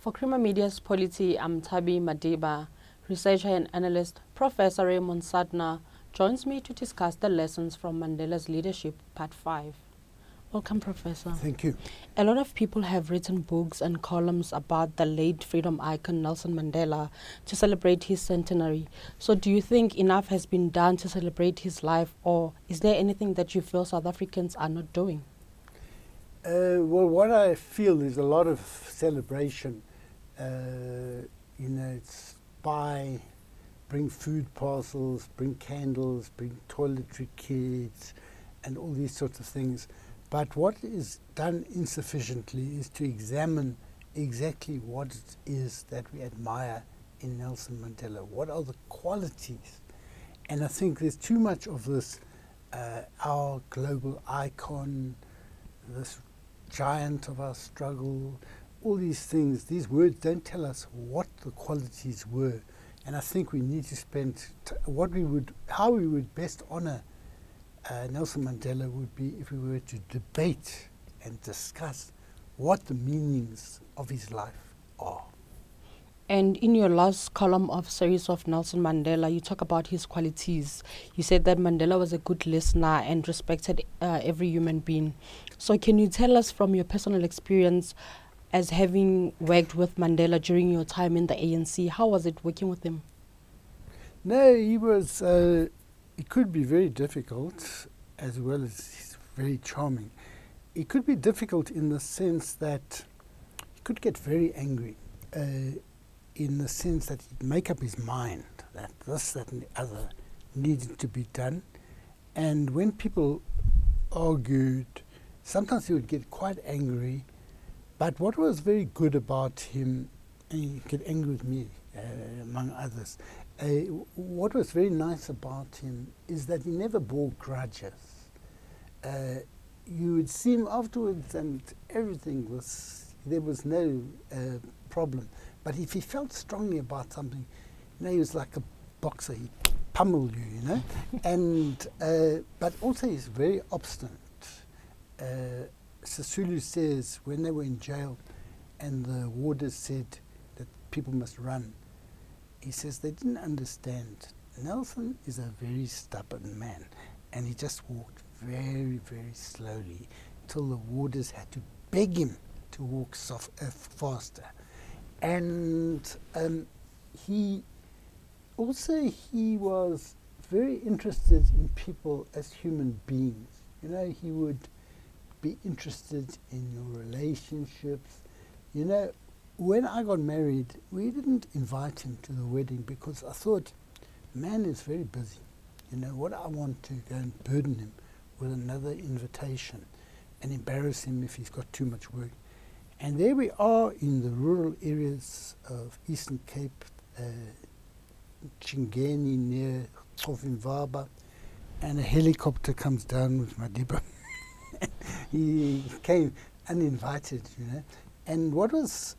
For Creamer Media's Polity, I'm Thabi Madiba. Researcher and analyst Professor Raymond Suttner joins me to discuss the lessons from Mandela's leadership, Part 5. Welcome, Professor. Thank you. A lot of people have written books and columns about the late freedom icon Nelson Mandela to celebrate his centenary. So do you think enough has been done to celebrate his life, or is there anything that you feel South Africans are not doing? Well, what I feel is a lot of celebration. It's bring food parcels, bring candles, bring toiletry kits, and all these sorts of things. But what is done insufficiently is to examine exactly what it is that we admire in Nelson Mandela. What are the qualities? And I think there's too much of this, our global icon, this giant of our struggle, all these things, these words don't tell us what the qualities were. And I think we need to spend how we would best honor Nelson Mandela would be if we were to debate and discuss what the meanings of his life are. And in your last column of series of Nelson Mandela, you talk about his qualities. You said that Mandela was a good listener and respected every human being. So can you tell us from your personal experience as having worked with Mandela during your time in the ANC, how was it working with him? No, he was, it could be very difficult as well as he's very charming. It could be difficult in the sense that he could get very angry. In the sense that he'd make up his mind that this, that, and the other needed to be done. And when people argued, sometimes he would get quite angry. But what was very good about him, and he get angry with me, among others, what was very nice about him is that he never bore grudges. You would see him afterwards and everything was, there was no problem. But if he felt strongly about something, he was like a boxer, he'd pummel you, and, but also he's very obstinate. Sisulu says when they were in jail and the warders said that people must run, he says they didn't understand. Nelson is a very stubborn man, and he just walked very, very slowly till the warders had to beg him to walk faster. And he was very interested in people as human beings. He would be interested in your relationships. When I got married, we didn't invite him to the wedding because I thought, man is very busy. What I want to go and burden him with another invitation and embarrass him if he's got too much work. And there we are in the rural areas of Eastern Cape, Chingeni near Kofinvaba, and a helicopter comes down with Madiba. He came uninvited, And what was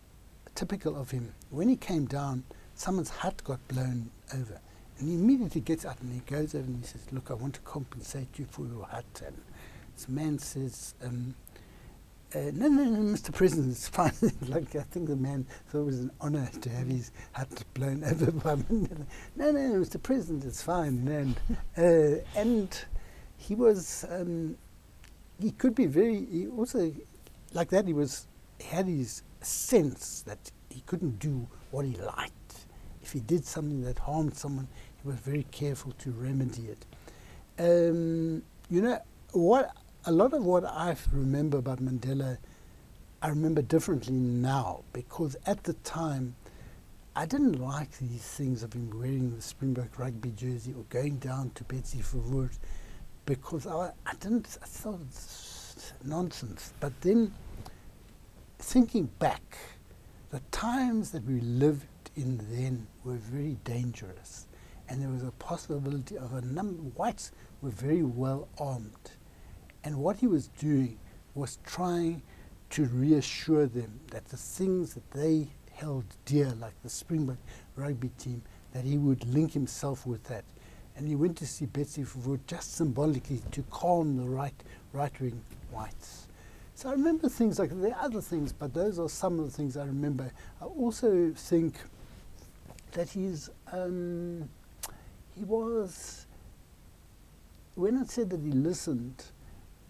typical of him, when he came down, someone's hut got blown over. And he immediately gets up and he goes over and he says, look, I want to compensate you for your hut. And this man says, no, Mr. President, it's fine. Like, I think the man thought it was an honor to have his hut blown over by Mandela. No, Mr. President, it's fine. And he was, he could be he also, like that, he had his sense that he couldn't do what he liked. If he did something that harmed someone, he was very careful to remedy it. A lot of what I remember about Mandela, I remember differently now, because at the time, I didn't like these things of him wearing the Springbok rugby jersey or going down to Betsy Verwoerd, because I thought it's nonsense. But then, thinking back, the times that we lived in then were very dangerous, and there was a possibility of whites were very well armed. And what he was doing was trying to reassure them that the things that they held dear, like the Springbok rugby team, that he would link himself with that. And he went to see Betsy Verwoerd just symbolically to calm the right-wing whites. So I remember things like, there are other things, but those are some of the things I remember. I also think that he was, when I said that he listened,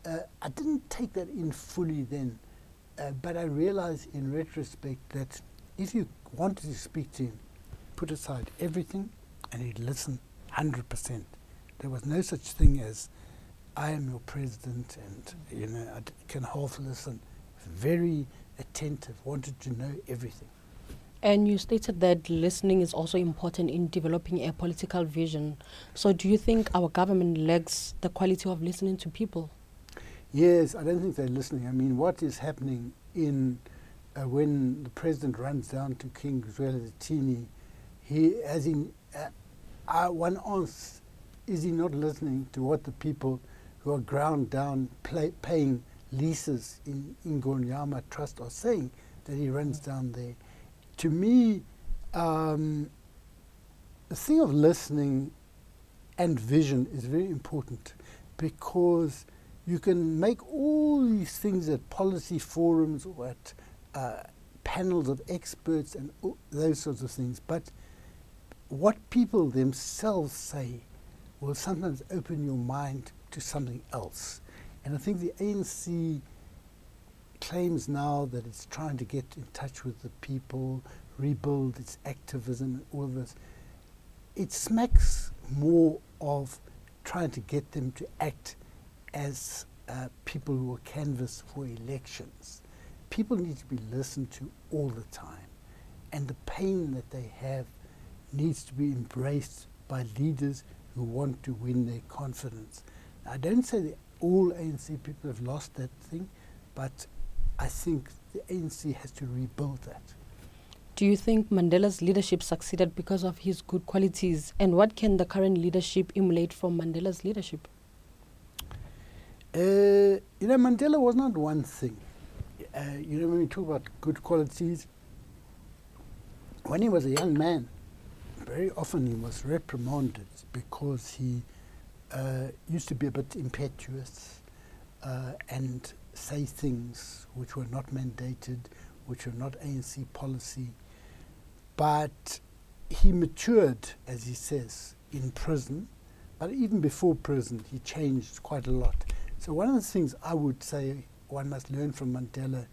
I didn't take that in fully then, but I realized in retrospect that if you wanted to speak to him, put aside everything and he'd listen 100%. There was no such thing as, I am your president and, you know, can half listen. Very attentive, wanted to know everything. And you stated that listening is also important in developing a political vision. So do you think our government lacks the quality of listening to people? Yes, I don't think they're listening. I mean, what is happening in when the president runs down to King Zwelithini, one asks, is he not listening to what the people who are ground down paying leases in Ingonyama Trust are saying, that he runs down there? To me, the thing of listening and vision is very important, because you can make all these things at policy forums or at panels of experts and those sorts of things, but what people themselves say will sometimes open your mind to something else. And I think the ANC claims now that it's trying to get in touch with the people, rebuild its activism and all of this. It smacks more of trying to get them to act as people who will canvass for elections. People need to be listened to all the time, and the pain that they have needs to be embraced by leaders who want to win their confidence. I don't say that all ANC people have lost that thing, but I think the ANC has to rebuild that. Do you think Mandela's leadership succeeded because of his good qualities? And what can the current leadership emulate from Mandela's leadership? You know, Mandela was not one thing. You know, when we talk about good qualities, when he was a young man, very often he was reprimanded because he used to be a bit impetuous and say things which were not mandated, which were not ANC policy. But he matured, as he says, in prison. But even before prison, he changed quite a lot. So one of the things I would say one must learn from Mandela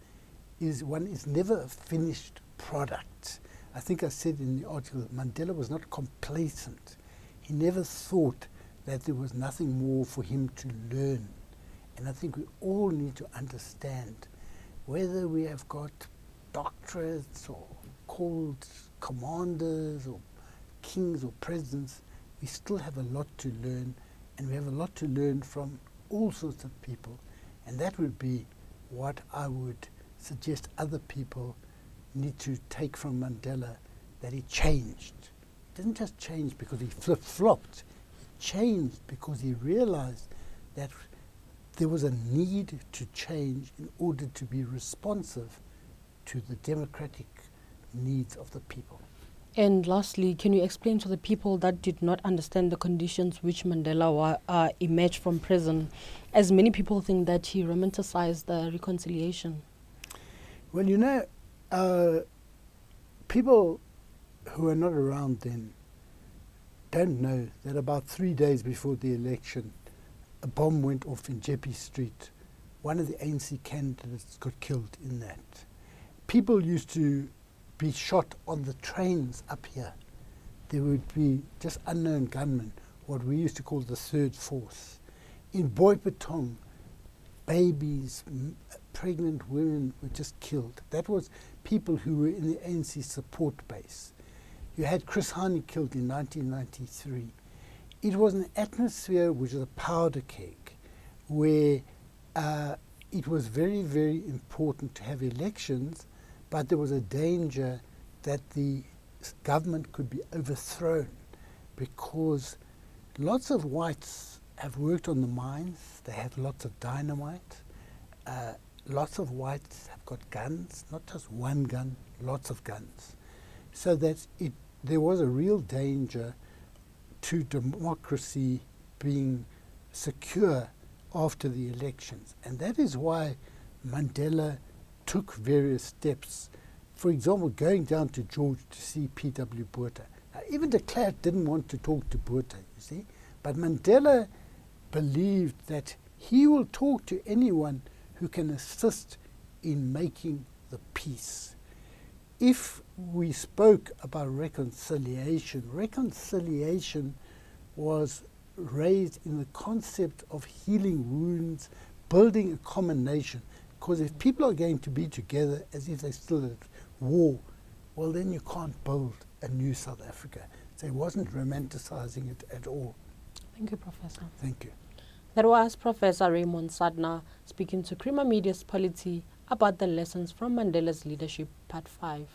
is one is never a finished product. I think I said in the article that Mandela was not complacent. He never thought that there was nothing more for him to learn. And I think we all need to understand, whether we have got doctorates or called commanders or kings or presidents, we still have a lot to learn, and we have a lot to learn from all sorts of people. And that would be what I would suggest other people need to take from Mandela, that he changed. He didn't just change because he flip-flopped. He changed because he realized that there was a need to change in order to be responsive to the democratic needs of the people. And lastly, can you explain to the people that did not understand the conditions which Mandela emerged from prison, as many people think that he romanticized the reconciliation? Well, you know, people who are not around then don't know that about 3 days before the election, a bomb went off in Jeppe Street. One of the ANC candidates got killed in that. People used to be shot on the trains up here. There would be just unknown gunmen, what we used to call the third force. In Boipatong, babies, pregnant women were just killed. That was people who were in the ANC support base. You had Chris Hani killed in 1993. It was an atmosphere which was a powder keg, where it was very, very important to have elections, but there was a danger that the government could be overthrown, because lots of whites have worked on the mines, they have lots of dynamite, lots of whites have got guns, not just one gun, lots of guns. So that there was a real danger to democracy being secure after the elections. And that is why Mandela took various steps. For example, going down to George to see P.W. Botha. Now, even de Klerk didn't want to talk to Botha, you see. But Mandela believed that he will talk to anyone who can assist in making the peace. If we spoke about reconciliation, reconciliation was raised in the concept of healing wounds, building a common nation. Because if people are going to be together as if they're still at war, well, then you can't build a new South Africa. So he wasn't romanticizing it at all. Thank you, Professor. Thank you. That was Professor Raymond Suttner speaking to Creamer Media's Polity about the lessons from Mandela's leadership, Part 5.